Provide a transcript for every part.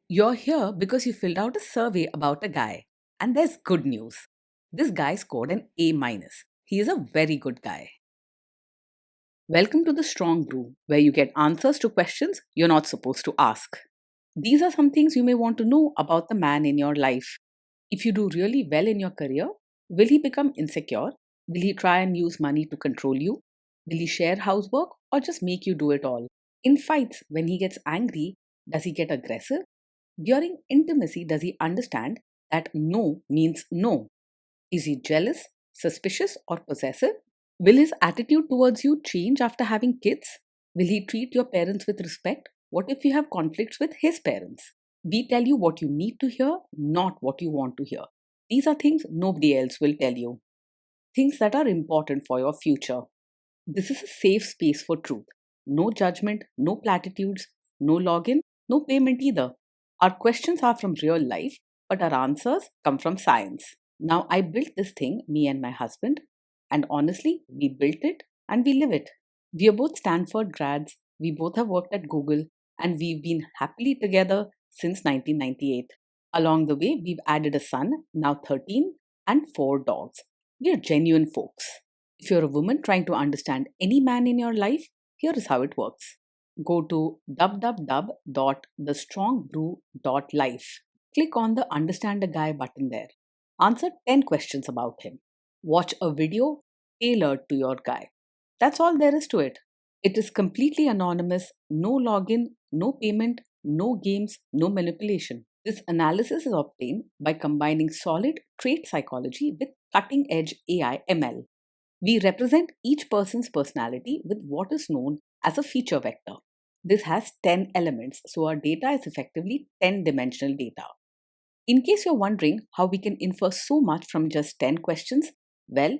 You're here because you filled out a survey about a guy. And there's good news. This guy scored an A minus. He is a very good guy. Welcome to the Strong Brew, where you get answers to questions you're not supposed to ask. These are some things you may want to know about the man in your life. If you do really well in your career, will he become insecure? Will he try and use money to control you? Will he share housework or just make you do it all? In fights, when he gets angry, does he get aggressive? During intimacy, does he understand that no means no? Is he jealous, suspicious, or possessive? Will his attitude towards you change after having kids? Will he treat your parents with respect? What if you have conflicts with his parents? We tell you what you need to hear, not what you want to hear. These are things nobody else will tell you. Things that are important for your future. This is a safe space for truth. No judgment, no platitudes, no login, no payment either. Our questions are from real life, but our answers come from science. Now, I built this thing, me and my husband, and honestly, we built it and we live it. We are both Stanford grads, we both have worked at Google, and we've been happily together since 1998. Along the way, we've added a son, now 13, and 4 dogs. We are genuine folks. If you're a woman trying to understand any man in your life, here is how it works. Go to www.thestrongbrew.life. Click on the Understand a Guy button there. Answer 10 questions about him. Watch a video tailored to your guy. That's all there is to it. It is completely anonymous, no login, no payment, no games, no manipulation. This analysis is obtained by combining solid trait psychology with cutting edge AI ML. We represent each person's personality with what is known as a feature vector. This has 10 elements, so our data is effectively 10-dimensional data. In case you're wondering how we can infer so much from just 10 questions, well,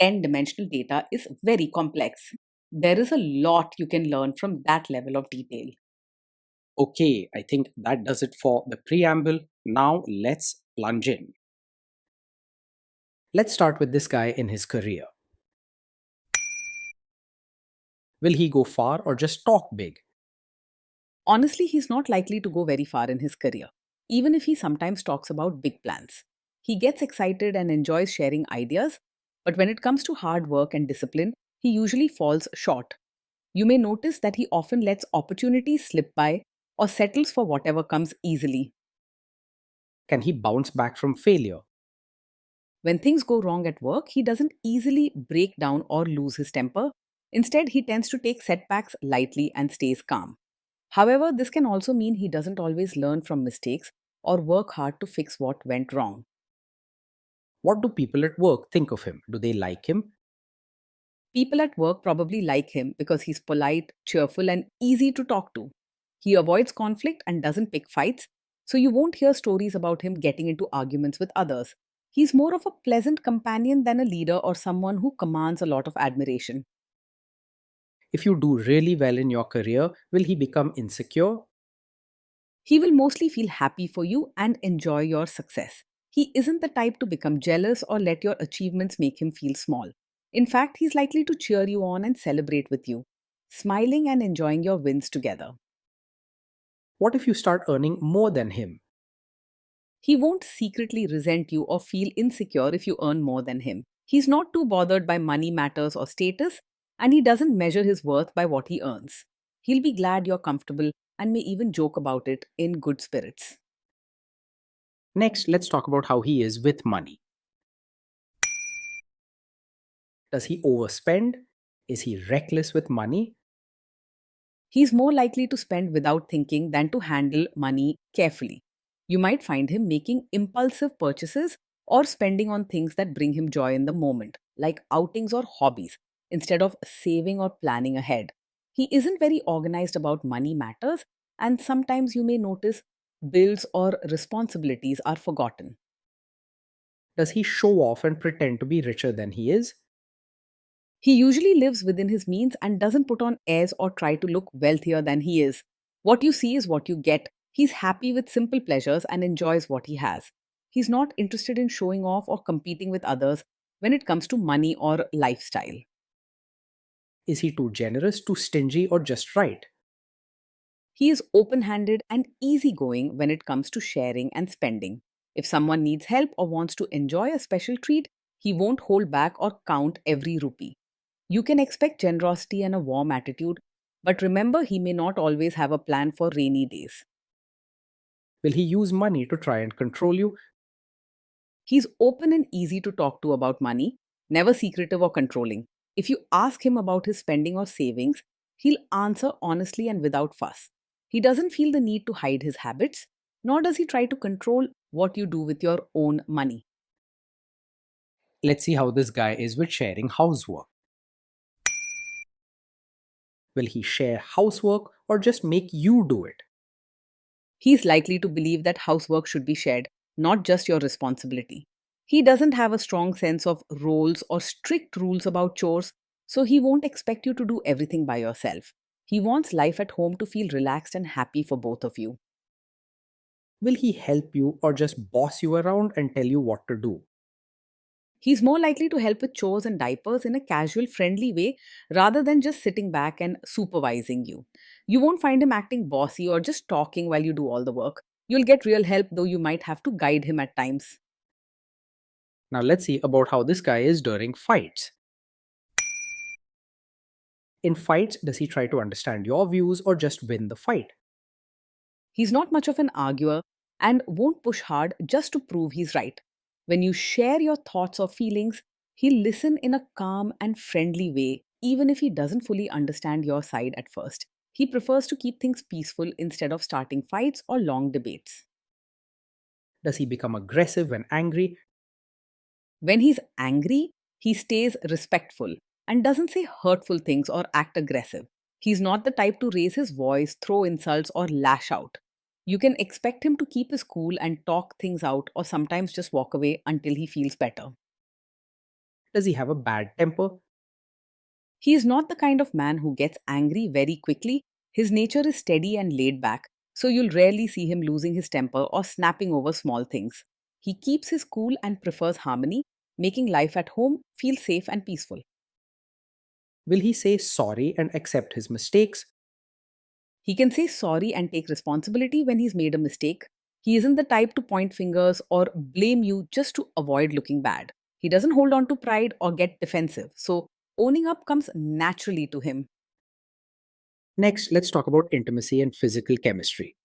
10-dimensional data is very complex. There is a lot you can learn from that level of detail. Okay, I think that does it for the preamble. Now let's plunge in. Let's start with this guy in his career. Will he go far or just talk big? Honestly, he's not likely to go very far in his career, even if he sometimes talks about big plans. He gets excited and enjoys sharing ideas, but when it comes to hard work and discipline, he usually falls short. You may notice that he often lets opportunities slip by or settles for whatever comes easily. Can he bounce back from failure? When things go wrong at work, he doesn't easily break down or lose his temper. Instead, he tends to take setbacks lightly and stays calm. However, this can also mean he doesn't always learn from mistakes or work hard to fix what went wrong. What do people at work think of him? Do they like him? People at work probably like him because he's polite, cheerful, and easy to talk to. He avoids conflict and doesn't pick fights, so you won't hear stories about him getting into arguments with others. He's more of a pleasant companion than a leader or someone who commands a lot of admiration. If you do really well in your career, will he become insecure? He will mostly feel happy for you and enjoy your success. He isn't the type to become jealous or let your achievements make him feel small. In fact, he's likely to cheer you on and celebrate with you, smiling and enjoying your wins together. What if you start earning more than him? He won't secretly resent you or feel insecure if you earn more than him. He's not too bothered by money matters or status, and he doesn't measure his worth by what he earns. He'll be glad you're comfortable and may even joke about it in good spirits. Next, let's talk about how he is with money. Does he overspend? Is he reckless with money? He's more likely to spend without thinking than to handle money carefully. You might find him making impulsive purchases or spending on things that bring him joy in the moment, like outings or hobbies, instead of saving or planning ahead. He isn't very organized about money matters, and sometimes you may notice bills or responsibilities are forgotten. Does he show off and pretend to be richer than he is? He usually lives within his means and doesn't put on airs or try to look wealthier than he is. What you see is what you get. He's happy with simple pleasures and enjoys what he has. He's not interested in showing off or competing with others when it comes to money or lifestyle. Is he too generous, too stingy, or just right? He is open handed and easygoing when it comes to sharing and spending. If someone needs help or wants to enjoy a special treat, he won't hold back or count every rupee. You can expect generosity and a warm attitude, but remember he may not always have a plan for rainy days. Will he use money to try and control you? He's open and easy to talk to about money, never secretive or controlling. If you ask him about his spending or savings, he'll answer honestly and without fuss. He doesn't feel the need to hide his habits, nor does he try to control what you do with your own money. Let's see how this guy is with sharing housework. Will he share housework or just make you do it? He's likely to believe that housework should be shared, not just your responsibility. He doesn't have a strong sense of roles or strict rules about chores, so he won't expect you to do everything by yourself. He wants life at home to feel relaxed and happy for both of you. Will he help you or just boss you around and tell you what to do? He's more likely to help with chores and diapers in a casual, friendly way rather than just sitting back and supervising you. You won't find him acting bossy or just talking while you do all the work. You'll get real help, though you might have to guide him at times. Now let's see about how this guy is during fights. In fights, does he try to understand your views or just win the fight? He's not much of an arguer and won't push hard just to prove he's right. When you share your thoughts or feelings, he'll listen in a calm and friendly way, even if he doesn't fully understand your side at first. He prefers to keep things peaceful instead of starting fights or long debates. Does he become aggressive when angry? When he's angry, he stays respectful and doesn't say hurtful things or act aggressive. He's not the type to raise his voice, throw insults, or lash out. You can expect him to keep his cool and talk things out, or sometimes just walk away until he feels better. Does he have a bad temper? He is not the kind of man who gets angry very quickly. His nature is steady and laid back, so you'll rarely see him losing his temper or snapping over small things. He keeps his cool and prefers harmony, making life at home feel safe and peaceful. Will he say sorry and accept his mistakes? He can say sorry and take responsibility when he's made a mistake. He isn't the type to point fingers or blame you just to avoid looking bad. He doesn't hold on to pride or get defensive, so owning up comes naturally to him. Next, let's talk about intimacy and physical chemistry.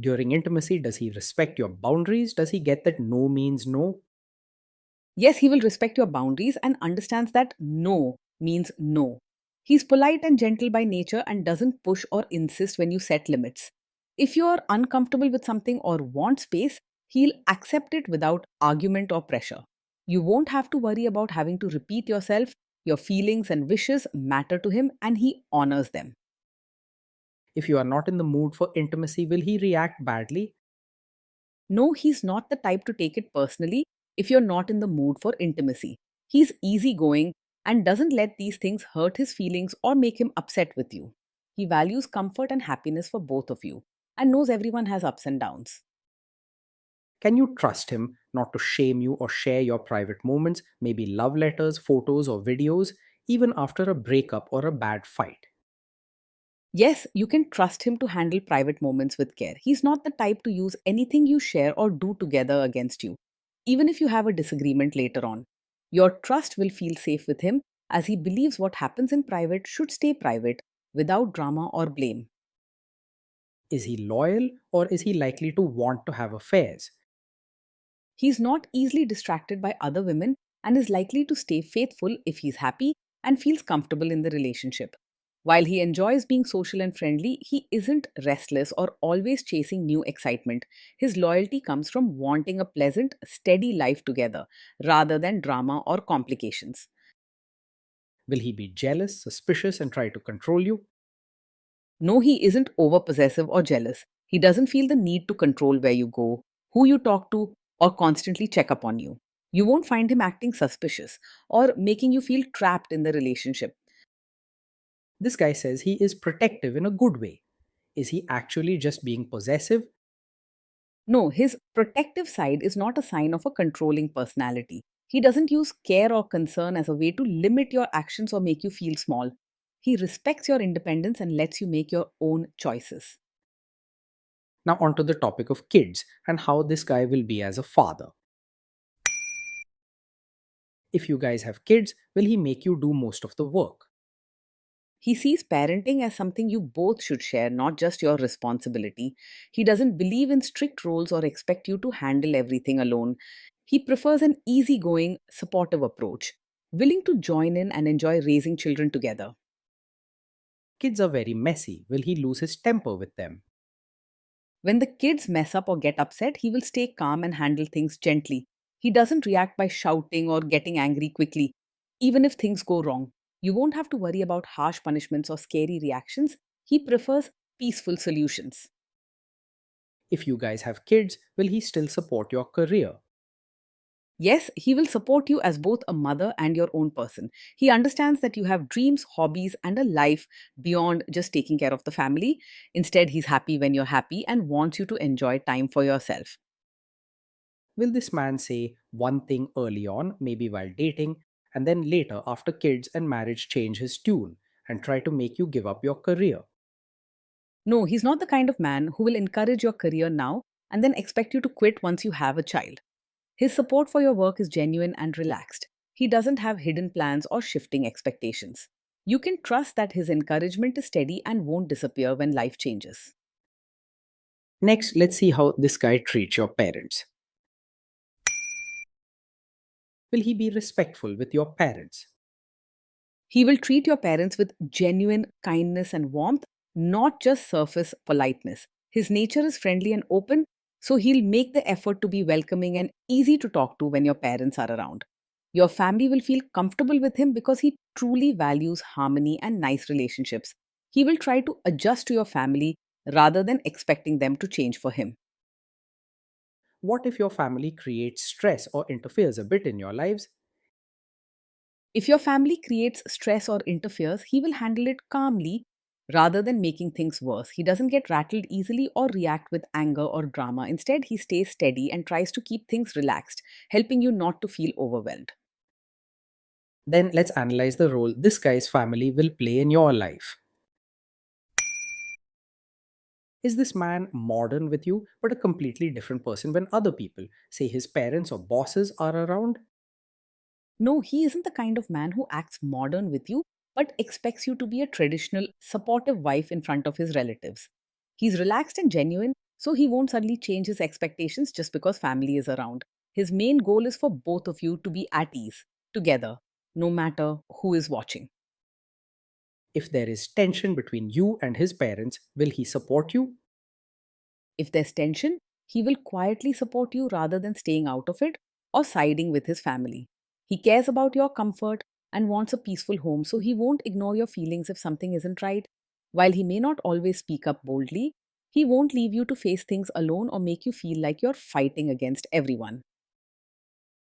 During intimacy, does he respect your boundaries? Does he get that no means no? Yes, he will respect your boundaries and understands that no means no. He's polite and gentle by nature and doesn't push or insist when you set limits. If you're uncomfortable with something or want space, he'll accept it without argument or pressure. You won't have to worry about having to repeat yourself. Your feelings and wishes matter to him and he honors them. If you are not in the mood for intimacy, will he react badly? No, he's not the type to take it personally if you're not in the mood for intimacy. He's easygoing and doesn't let these things hurt his feelings or make him upset with you. He values comfort and happiness for both of you and knows everyone has ups and downs. Can you trust him not to shame you or share your private moments, maybe love letters, photos, or videos, even after a breakup or a bad fight? Yes, you can trust him to handle private moments with care. He's not the type to use anything you share or do together against you, even if you have a disagreement later on. Your trust will feel safe with him as he believes what happens in private should stay private without drama or blame. Is he loyal or is he likely to want to have affairs? He's not easily distracted by other women and is likely to stay faithful if he's happy and feels comfortable in the relationship. While he enjoys being social and friendly, he isn't restless or always chasing new excitement. His loyalty comes from wanting a pleasant, steady life together rather than drama or complications. Will he be jealous, suspicious, and try to control you? No, he isn't over possessive or jealous. He doesn't feel the need to control where you go, who you talk to, or constantly check up on you. You won't find him acting suspicious or making you feel trapped in the relationship. This guy says he is protective in a good way. Is he actually just being possessive? No, his protective side is not a sign of a controlling personality. He doesn't use care or concern as a way to limit your actions or make you feel small. He respects your independence and lets you make your own choices. Now, onto the topic of kids and how this guy will be as a father. If you guys have kids, will he make you do most of the work? He sees parenting as something you both should share, not just your responsibility. He doesn't believe in strict roles or expect you to handle everything alone. He prefers an easygoing, supportive approach, willing to join in and enjoy raising children together. Kids are very messy. Will he lose his temper with them? When the kids mess up or get upset, he will stay calm and handle things gently. He doesn't react by shouting or getting angry quickly, even if things go wrong. You won't have to worry about harsh punishments or scary reactions. He prefers peaceful solutions. If you guys have kids, will he still support your career? Yes, he will support you as both a mother and your own person. He understands that you have dreams, hobbies, and a life beyond just taking care of the family. Instead, he's happy when you're happy and wants you to enjoy time for yourself. Will this man say one thing early on, maybe while dating, and then later, after kids and marriage, change his tune and try to make you give up your career? No, he's not the kind of man who will encourage your career now and then expect you to quit once you have a child. His support for your work is genuine and relaxed. He doesn't have hidden plans or shifting expectations. You can trust that his encouragement is steady and won't disappear when life changes. Next, let's see how this guy treats your parents. Will he be respectful with your parents? He will treat your parents with genuine kindness and warmth, not just surface politeness. His nature is friendly and open, so he'll make the effort to be welcoming and easy to talk to when your parents are around. Your family will feel comfortable with him because he truly values harmony and nice relationships. He will try to adjust to your family rather than expecting them to change for him. What if your family creates stress or interferes a bit in your lives? If your family creates stress or interferes, he will handle it calmly rather than making things worse. He doesn't get rattled easily or react with anger or drama. Instead, he stays steady and tries to keep things relaxed, helping you not to feel overwhelmed. Then let's analyze the role this guy's family will play in your life. Is this man modern with you, but a completely different person when other people, say his parents or bosses, are around? No, he isn't the kind of man who acts modern with you, but expects you to be a traditional, supportive wife in front of his relatives. He's relaxed and genuine, so he won't suddenly change his expectations just because family is around. His main goal is for both of you to be at ease, together, no matter who is watching. If there is tension between you and his parents, will he support you? If there's tension, he will quietly support you rather than staying out of it or siding with his family. He cares about your comfort and wants a peaceful home, so he won't ignore your feelings if something isn't right. While he may not always speak up boldly, he won't leave you to face things alone or make you feel like you're fighting against everyone.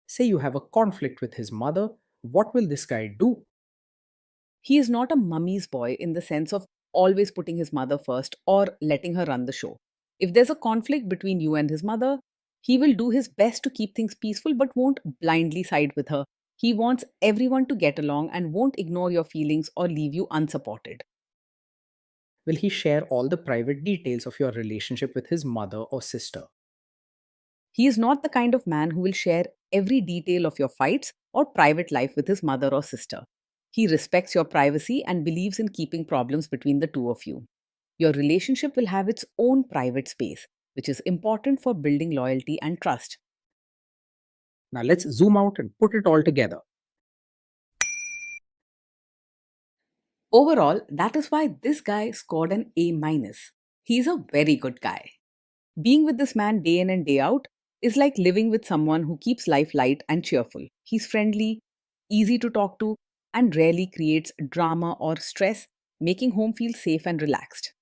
Say you have a conflict with his mother, what will this guy do? He is not a mummy's boy in the sense of always putting his mother first or letting her run the show. If there's a conflict between you and his mother, he will do his best to keep things peaceful but won't blindly side with her. He wants everyone to get along and won't ignore your feelings or leave you unsupported. Will he share all the private details of your relationship with his mother or sister? He is not the kind of man who will share every detail of your fights or private life with his mother or sister. He respects your privacy and believes in keeping problems between the two of you. Your relationship will have its own private space, which is important for building loyalty and trust. Now let's zoom out and put it all together. Overall, that is why this guy scored an A minus. He's a very good guy. Being with this man day in and day out is like living with someone who keeps life light and cheerful. He's friendly, easy to talk to, and rarely creates drama or stress, making home feel safe and relaxed.